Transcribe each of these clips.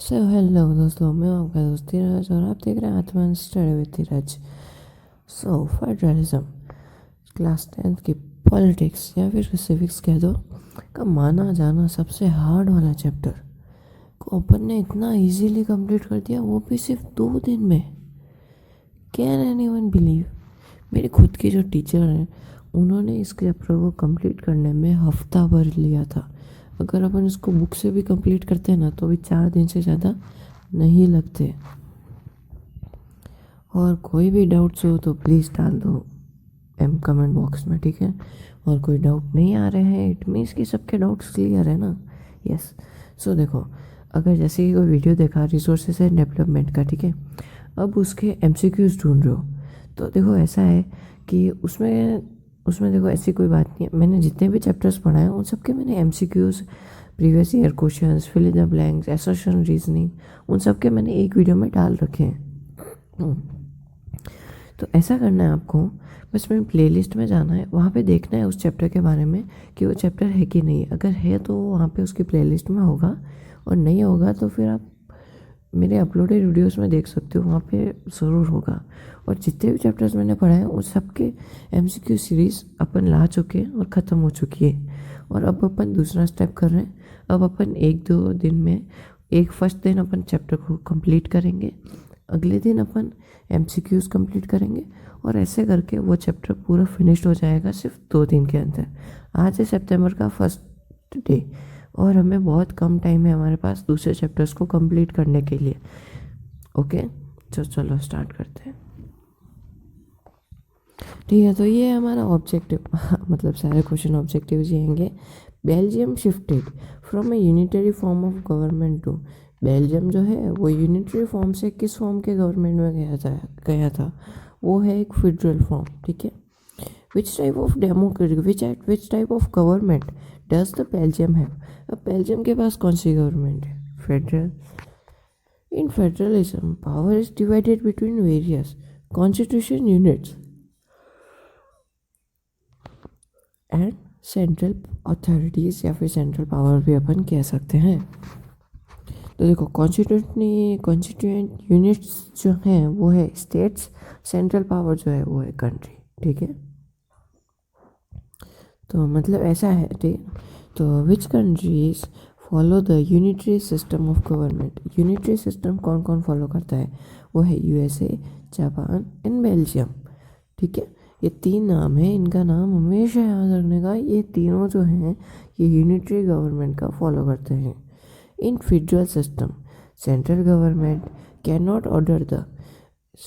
Hello दोस्तों, मैं आपका दोस्त धीरज और आप देख रहे हैं आत्मन study with Dheeraj. Federalism class 10th की पॉलिटिक्स या फिर सिविक्स कह दो का माना जाना सबसे हार्ड वाला चैप्टर को अपन ने इतना इजीली कंप्लीट कर दिया, वो भी सिर्फ 2 दिन में। Can anyone believe? मेरी खुद की जो टीचर हैं उन्होंने इस चैप्टर को कंप्लीट करने में हफ्ता भर लिया था। अगर अपन इसको बुक से भी कंप्लीट करते हैं ना तो भी 4 दिन से ज़्यादा नहीं लगते। और कोई भी डाउट्स हो तो प्लीज़ डाल दो कमेंट बॉक्स में, ठीक है। और कोई डाउट नहीं आ रहे हैं इट मीन्स कि सबके डाउट्स क्लियर है ना। यस। सो देखो, अगर जैसे कि कोई वीडियो देखा रिसोर्सेज एंड डेवलपमेंट का, ठीक है, अब उसके MCQs ढूंढ रहे हो तो देखो ऐसा है कि उसमें देखो ऐसी कोई बात नहीं है। मैंने जितने भी चैप्टर्स पढ़ाए हैं उन सबके मैंने MCQs, previous year questions, fill in the blanks, assertion, reasoning, उन सब के मैंने एक वीडियो में डाल रखे हैं। तो ऐसा करना है आपको, बस में प्लेलिस्ट में जाना है, वहाँ पे देखना है उस चैप्टर के बारे में कि वो चैप्टर है कि नहीं। अगर है तो वहाँ पे उसकी प्लेलिस्ट में होगा, और नहीं होगा तो फिर आप मेरे अपलोडेड वीडियोस में देख सकते हो, वहाँ पे ज़रूर होगा। और जितने भी चैप्टर्स मैंने पढ़ाए हैं उन सबके MCQ सीरीज़ अपन ला चुके हैं और ख़त्म हो चुकी है। और अब अपन दूसरा स्टेप कर रहे हैं। अब अपन 1-2 दिन में, एक फर्स्ट दिन अपन चैप्टर को कंप्लीट करेंगे, अगले दिन अपन MCQs कंप्लीट करेंगे, और ऐसे करके वो चैप्टर पूरा फिनिश्ड हो जाएगा सिर्फ 2 दिन के अंदर। आज है सितंबर का फर्स्ट डे और हमें बहुत कम टाइम है हमारे पास दूसरे चैप्टर्स को कंप्लीट करने के लिए। ओके, तो चलो स्टार्ट करते हैं। ठीक है, तो ये हमारा ऑब्जेक्टिव मतलब सारे क्वेश्चन ऑब्जेक्टिव जाएंगे। Belgium shifted from a unitary form of government to, Belgium जो है वो यूनिटरी फॉर्म से किस फॉर्म के गवर्नमेंट में गया था, वो है एक फेडरल फॉर्म, ठीक है। Which type of democratic which type of government does the Belgium have? अब बेल्जियम के पास कौन सी गवर्नमेंट है? Federal. In federalism power is divided between various constitution units and central authorities, या फिर सेंट्रल पावर भी अपन कह सकते हैं। तो देखो, कॉन्स्टिट्यूएंट यूनिट्स जो हैं वो है स्टेट्स, सेंट्रल पावर जो है वो है कंट्री, ठीक है। तो मतलब ऐसा है, ठीक। तो which countries follow the unitary system of government? Unitary system कौन कौन फॉलो करता है? वो है USA, जापान एंड बेल्जियम, ठीक है। ये 3 नाम है, इनका नाम हमेशा याद रखने का। ये तीनों जो हैं ये यूनिटरी गवर्नमेंट का फॉलो करते हैं। इन federal system central government can not order the,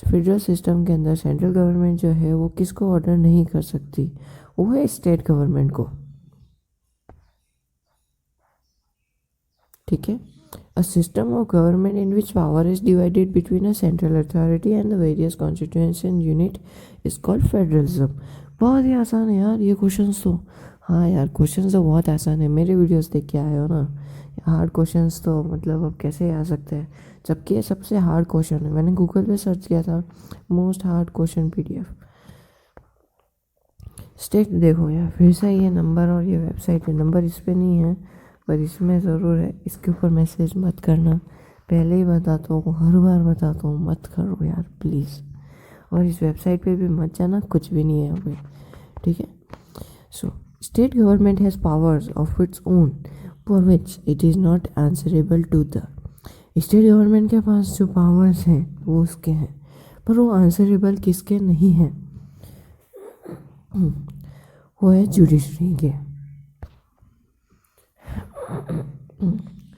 federal system के अंदर सेंट्रल गवर्नमेंट जो है वो किसको ऑर्डर नहीं कर सकती? वो है स्टेट गवर्नमेंट को, ठीक है। A system of government in which power is divided between a central authority and the various constituency unit is called federalism. बहुत ही आसान है यार ये क्वेश्चंस तो। हाँ यार, क्वेश्चंस तो बहुत आसान है, मेरे वीडियोस देख के आए हो ना। हार्ड क्वेश्चंस तो मतलब अब कैसे आ सकते हैं, जबकि ये सबसे हार्ड क्वेश्चन है। मैंने गूगल पे सर्च किया था most hard question PDF। State देखो यार, फिर से ये नंबर और ये वेबसाइट है, नंबर इस पे नहीं है पर इसमें ज़रूर है। इसके ऊपर मैसेज मत करना, पहले ही बताता हूँ, हर बार बताता हूँ, मत करो यार प्लीज़। और इस वेबसाइट पे भी मत जाना, कुछ भी नहीं है यहाँ पे, ठीक है। So state government has powers of its own for which it is not answerable to the, state government के पास जो पावर्स हैं वो उसके हैं, पर वो आंसरेबल किसके नहीं हैं? वो है जुडिशरी के।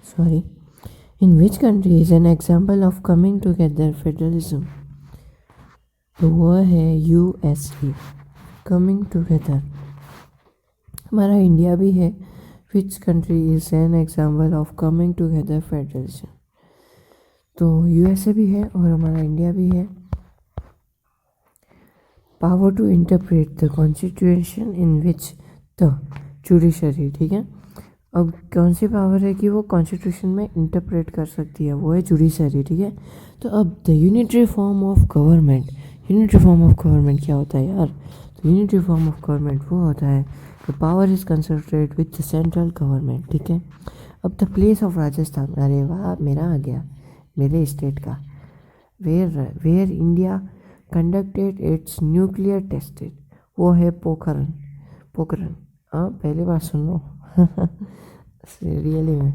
Sorry, in which country is an example of coming together federalism? तो वो है USA, कमिंग टुगेदर। हमारा इंडिया भी है। Which country is an example of coming together federalism? तो USA भी है और हमारा इंडिया भी है। Power to interpret the constitution in which the judiciary, ठीक है। अब कौन सी पावर है कि वो कॉन्स्टिट्यूशन में इंटरप्रेट कर सकती है? वो है जुडिशरी, ठीक है। तो अब the unitary form of government, unitary form of government क्या होता है यार? तो यूनिटरी फॉर्म ऑफ गवर्नमेंट वो होता है the power is concentrated with the central government, ठीक है। अब द प्लेस ऑफ राजस्थान, अरे वाह मेरा आ गया, मेरे स्टेट का। Where India conducted its nuclear tested, वो है पोखरण। पोखरण, हाँ पहली बार सुन लो रियली में।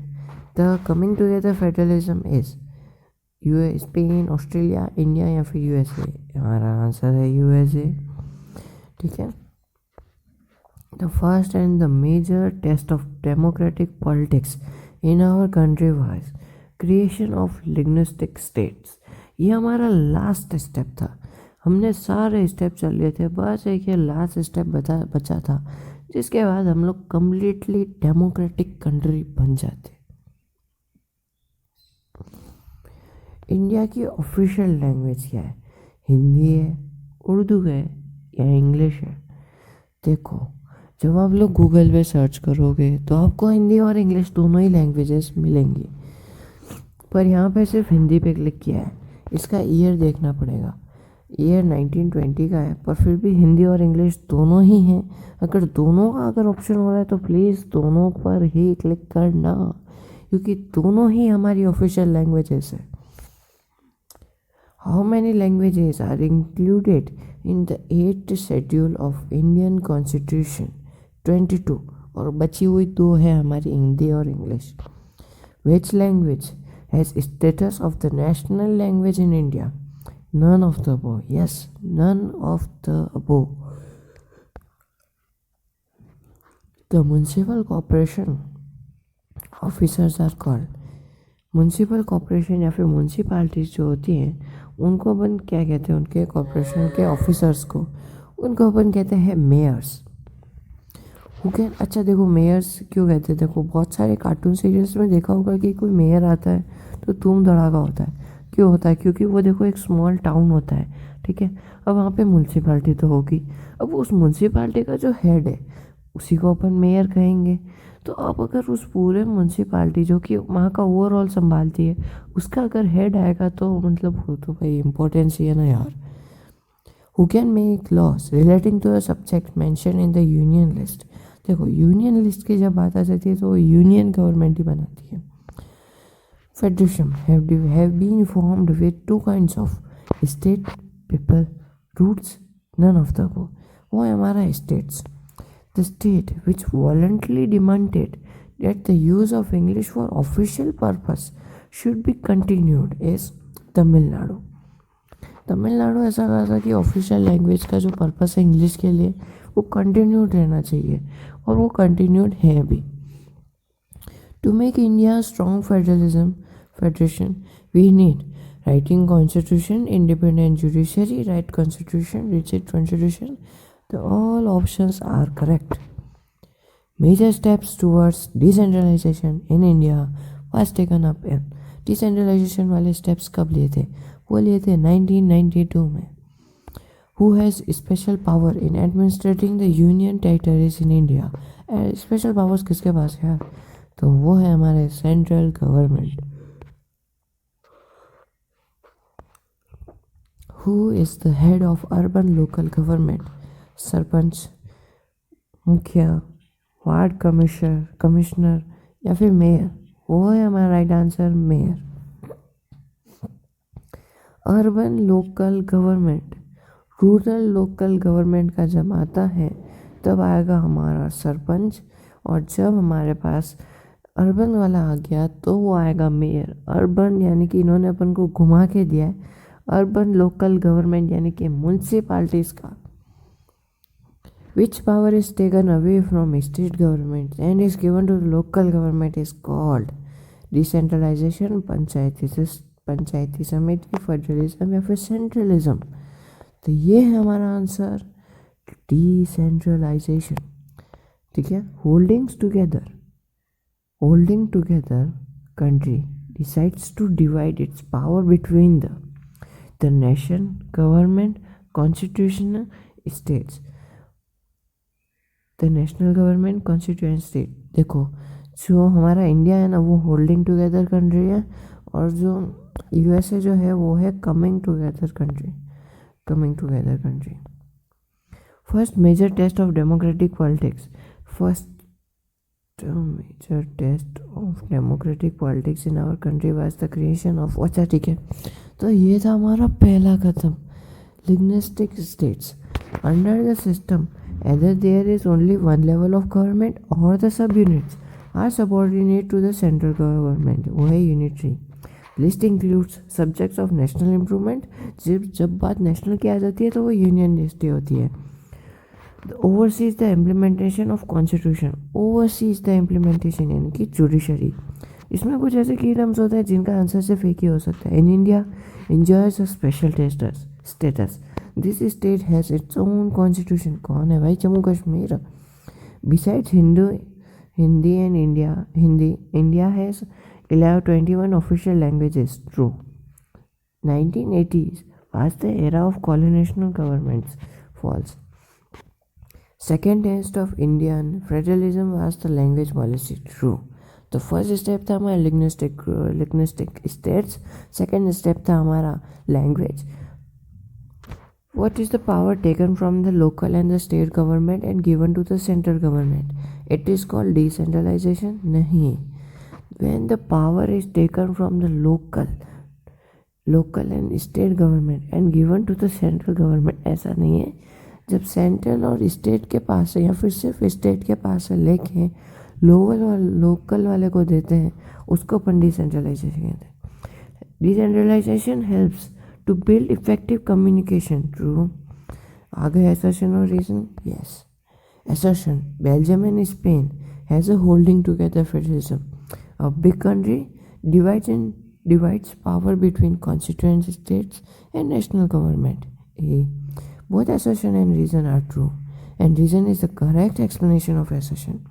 The coming together federalism is US, Spain, Australia, India या फिर यूएसए। हमारा आंसर है यूएसए। ठीक है। The first and the major test of democratic politics in our country was creation of linguistic states. ये हमारा लास्ट स्टेप था, हमने सारे स्टेप चल लिए थे, बस एक ये लास्ट स्टेप बचा था, जिसके बाद हम लोग कम्प्लीटली डेमोक्रेटिक कंट्री बन जाते। इंडिया की ऑफिशियल लैंग्वेज क्या है? हिंदी है, उर्दू है या इंग्लिश है? देखो, जब आप लोग गूगल पे सर्च करोगे तो आपको हिंदी और इंग्लिश दोनों ही लैंग्वेजेस मिलेंगी, पर यहाँ पे सिर्फ हिंदी पे क्लिक किया है। इसका ईयर देखना पड़ेगा, ईयर 1920 का है, पर फिर भी हिंदी और इंग्लिश दोनों ही हैं। अगर दोनों का अगर ऑप्शन हो रहा है तो प्लीज़ दोनों पर ही क्लिक करना, क्योंकि दोनों ही हमारी ऑफिशियल लैंग्वेजेस है। How many languages are included in the 8th schedule of Indian constitution? 22, और बची हुई 2 है हमारी हिंदी और English. Which language has status of the national language in India? None of the above. Yes, none of the above. The municipal corporation officers are called. Municipal corporation या फिर municipalities जो होती हैं उनको अपन क्या कहते हैं? उनके कॉरपोरेशन के ऑफिसर्स को, उनको अपन कहते हैं मेयर्स। ओके, अच्छा देखो मेयर्स क्यों कहते हैं? देखो बहुत सारे कार्टून सीरियल्स में देखा होगा कि कोई मेयर आता है तो धूम धड़ाका होता है। क्यों होता है? क्योंकि वो देखो एक स्मॉल टाउन होता है, ठीक है। अब वहाँ पे म्यूनसिपालिटी तो होगी, अब उस म्यूनसिपालिटी का जो हेड है उसी को अपन मेयर कहेंगे। तो अब अगर उस पूरे म्यूनसिपालिटी जो कि वहाँ का ओवरऑल संभालती है, उसका अगर हेड आएगा तो मतलब वो तो भाई इम्पोर्टेंस ही है ना यार। Who can make laws relating to the subject mention in the union list? देखो यूनियन लिस्ट की जब बात आ जाती है तो यूनियन गवर्नमेंट ही बनाती है। Federation have been formed with 2 kinds of state, people, roots, none of the above. वो है हमारा states. The state which voluntarily demanded that the use of English for official purpose should be continued is Tamil Nadu. Tamil Nadu ऐसा कहा था कि official language का जो purpose है इंग्लिश के लिए वो कंटिन्यूड रहना चाहिए, और वो कंटिन्यूड है भी। To make India a strong federation, we need writing constitution, independent judiciary, right constitution, rigid constitution. All options are correct. Major steps towards decentralization in India was taken up in decentralization वाले steps कब लिए थे? वो लिए थे 1992 में। Who has special power in administrating the union territories in India? Special powers किसके पास है? तो वो है हमारे central government. Who is the head of urban local government? Sarpanch, मुखिया, वार्ड कमिश्नर या फिर मेयर? वो है हमारा right answer, mayor. Urban local government, rural local government का जब आता है तब आएगा हमारा सरपंच, और जब हमारे पास अर्बन वाला आ गया तो वो आएगा मेयर। अर्बन यानी कि इन्होंने अपन को घुमा के दिया है, अर्बन लोकल गवर्नमेंट यानी कि म्यूनसिपालिटीज़ का। Which power is taken away from state government and is given to local government is called decentralisation, panchayati समिति, फेडरलिज्म या फिर सेंट्रलिज्म? तो ये है हमारा आंसर, डिसेंट्रलाइजेशन। ठीक है। Holding together country decides to divide its power between the nation, government, constitutional states. The national government, constituent state. देखो जो हमारा इंडिया है ना वो होल्डिंग टुगेदर कंट्री है, और जो यूएसए जो है वो है coming together country. First major test of democratic politics. First The major test of democratic politics in our country was the creation of, अच्छा ठीक है, तो ये था हमारा पहला कदम, linguistic states. Under the system, either there is only one level of government or the subunits are subordinate to the central government. वो है unitary. List includes subjects of national improvement. जब बात national की आ जाती है तो वो union list ही होती है. Oversees the implementation of constitution. Oversees the implementation यानी कि judiciary. इसमें कुछ ऐसे की टर्म्स होते हैं जिनका आंसर सिर्फ एक ही हो सकता है. In India enjoys a special status. This state has its own constitution. कौन है भाई? Jammu Kashmir. Besides Hindi and India has 21 official languages. True. 1980s was the era of colonial governments. False. Second test of Indian federalism was the language policy. True. तो first step था हमारा linguistic states. Second step था हमारा language. What is the power taken from the local and the state government and given to the central government? It is called decentralization. नहीं. When the power is taken from the local and state government and given to the central government, ऐसा नहीं है. जब central और state के पास है या फिर सिर्फ स्टेट के पास है लेके लोकल वाले को देते हैं, उसको अपन डिसेंट्रलाइजेशन कहते हैं. Decentralisation helps to build effective communication. True. आगे असर्शन और reason. Yes. Assertion. Belgium and Spain has a holding together federalism. A big country divides power between constituent states and national government. Both assertion and reason are true, and reason is the correct explanation of assertion.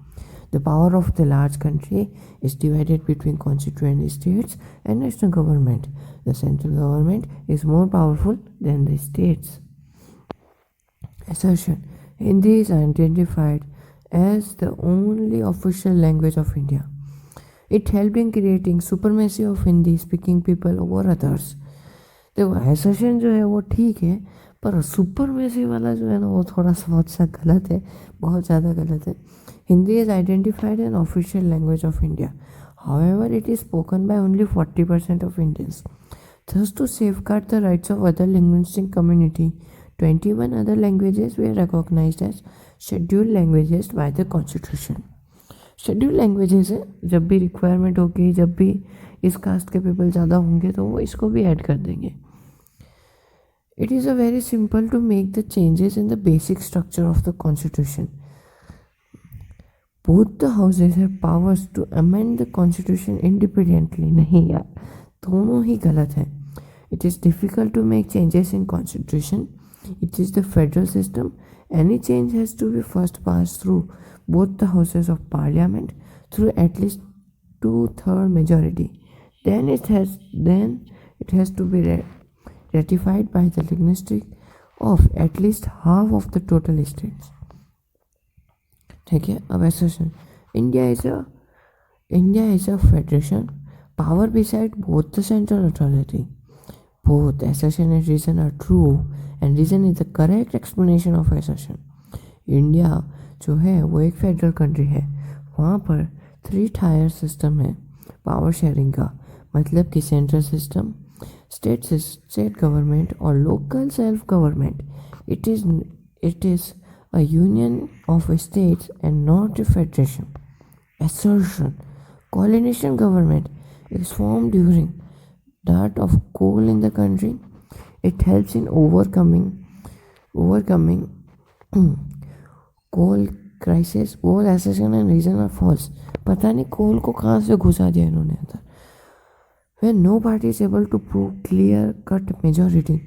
The power of the large country is divided between constituent states and national government. The central government is more powerful than the states. Assertion. Hindi is identified as the only official language of India. It helped in creating supremacy of Hindi speaking people over others. देखो assertion जो है वो ठीक है, पर supremacy वाला जो है ना वो थोड़ा सा बहुत सा गलत है, बहुत ज़्यादा गलत है. Hindi is identified an official language of India. However it is spoken by only 40% of Indians. Thus to safeguard the rights of other linguistic community, 21 other languages were recognized as scheduled languages by the constitution. Schedule languages है, जब भी requirement होगी, जब भी इस cast के people ज़्यादा होंगे तो वो इसको भी ऐड कर देंगे. It is a very simple to make the changes in the basic structure of the constitution. Both the houses have powers to amend the constitution independently. नहीं यार, दोनों ही गलत है. It is difficult to make changes in constitution. It is the federal system. Any change has to be first passed through both the houses of parliament through at least 2/3 majority. Then it has to be ratified by the linguistic of at least half of the total states. ठीक है. अब assertion. India is a federation. Power beside both the central authority. Both assertion and reason are true, and reason is the correct explanation of assertion. India जो है वो एक federal country है. वहाँ पर 3 टायर सिस्टम है पावर शेयरिंग का. मतलब कि सेंट्रल सिस्टम, स्टेट गवर्नमेंट और local self government. It is a union of states and not a federation. Assertion. Coalition government is formed during dearth of coal in the country. It helps in overcoming coal crisis. Both assertion and reason are false. पता नहीं कोल को कहाँ से घुसा दिया इन्होंने अंदर. When no party is able to prove clear-cut majority,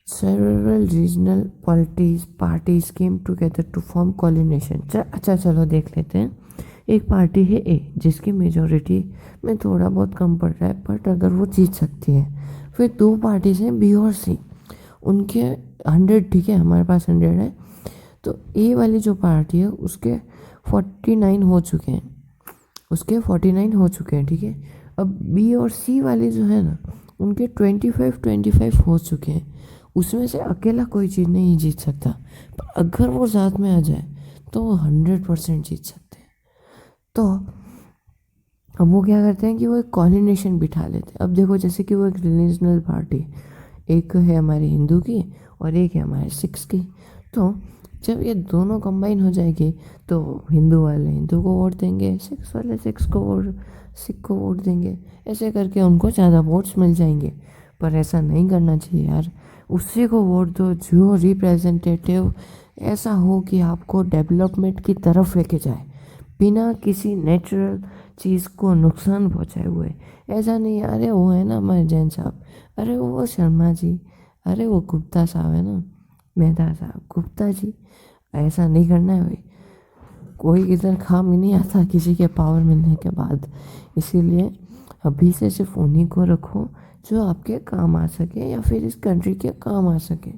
several regional parties came together to form coalition. अच्छा चलो देख लेते हैं. एक पार्टी है ए जिसकी मेजॉरिटी में थोड़ा बहुत कम पड़ रहा है, बट अगर वो जीत सकती है. फिर 2 पार्टीज हैं बी और सी, उनके 100. ठीक है, हमारे पास 100 है. तो ए वाली जो पार्टी है उसके 49 हो चुके हैं. ठीक है. अब बी और सी वाले जो है ना उनके 25 हो चुके हैं. उसमें से अकेला कोई चीज़ नहीं जीत सकता, पर अगर वो साथ में आ जाए तो वो 100% जीत सकते हैं. तो अब वो क्या करते हैं कि वो एक कॉर्डिनेशन बिठा लेते हैं। अब देखो जैसे कि वो एक रिलीजनल पार्टी, एक है हमारे हिंदू की और एक है हमारे सिख्स की। तो जब ये दोनों कंबाइन हो जाएगी तो हिंदू वाले हिंदू को वोट देंगे, सिख्स वाले सिख को वोट देंगे, ऐसे करके उनको ज़्यादा वोट्स मिल जाएंगे। पर ऐसा नहीं करना चाहिए यार। उसी को वोट दो जो रिप्रेजेंटेटिव ऐसा हो कि आपको डेवलपमेंट की तरफ लेके जाए, बिना किसी नेचुरल चीज़ को नुकसान पहुंचाए हुए। ऐसा नहीं अरे वो है ना हमारे जैन साहब, अरे वो शर्मा जी, अरे वो गुप्ता साहब है ना, मेहता साहब, गुप्ता जी। ऐसा नहीं करना है भाई। कोई इधर काम ही नहीं आता किसी के पावर मिलने के बाद। इसीलिए अभी से सिर्फ उन्हीं को रखो जो आपके काम आ सके या फिर इस कंट्री के काम आ सके।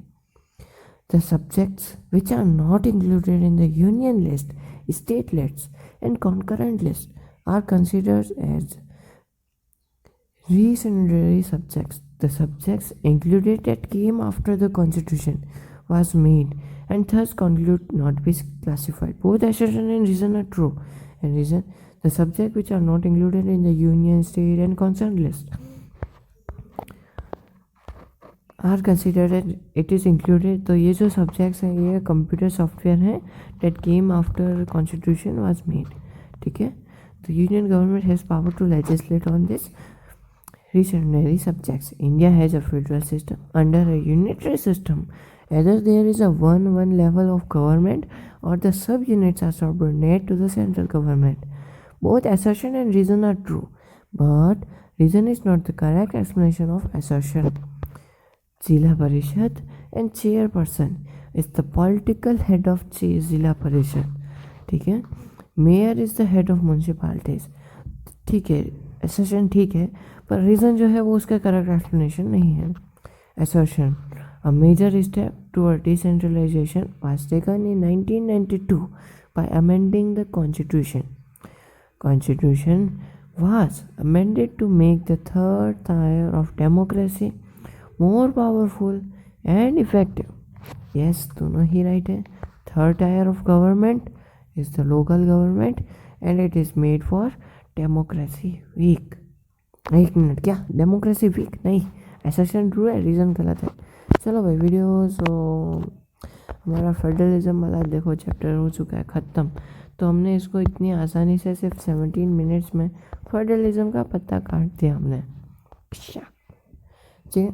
The subjects which are not included in the union list, state lists, and concurrent list are considered as recensionary subjects. The subjects included that came after the constitution was made and thus conclude not be classified. Both assertion and reason are true. And reason, the subjects which are not included in the union, state, and concurrent list are considered it is included. तो ये जो subjects हैं ये computer software हैं that came after constitution was made. ठीक है, तो union government has power to legislate on this recensionary subjects. India has a federal system. Under a unitary system, either there is a one level of government or the subunits are subordinate to the central government. Both assertion and reason are true, but reason is not the correct explanation of assertion. Zilla Parishad and chairperson is the political head of Zilla Parishad. ठीक है, mayor is the head of municipalities. ठीक है, assertion ठीक है, पर reason जो है वो उसका करेक्ट एक्सप्लेनेशन नहीं है। assertion, a major step toward decentralization was taken in 1992 by amending the constitution. Constitution was amended to make the third tier of democracy more powerful and effective. Yes, दोनों ही right है। Third tier of government is the local government and it is made for democracy weak. एक minute, क्या democracy weak? नहीं, assertion true है, reason गलत है। चलो भाई, वीडियो हमारा फेडरलिज्म वाला देखो चैप्टर हो चुका है ख़त्म। तो हमने इसको इतनी आसानी से सिर्फ 17 मिनट्स में फेडरलिज्म का पत्ता काट दिया हमने। ठीक है,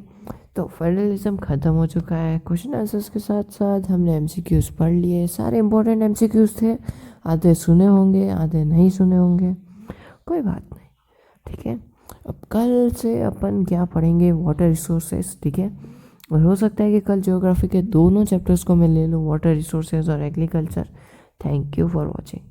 तो फेडरलिज्म ख़त्म हो चुका है। क्वेश्चन आंसर्स के साथ साथ हमने MCQs पढ़ लिए। सारे इंपॉर्टेंट MCQs थे, आधे सुने होंगे आधे नहीं सुने होंगे, कोई बात नहीं। ठीक है, अब कल से अपन क्या पढ़ेंगे? Water resources. ठीक है, और हो सकता है कि कल ज्योग्राफी के दोनों चैप्टर्स को मैं ले लूँ, वाटर रिसोर्सेज और agriculture. Thank you for watching.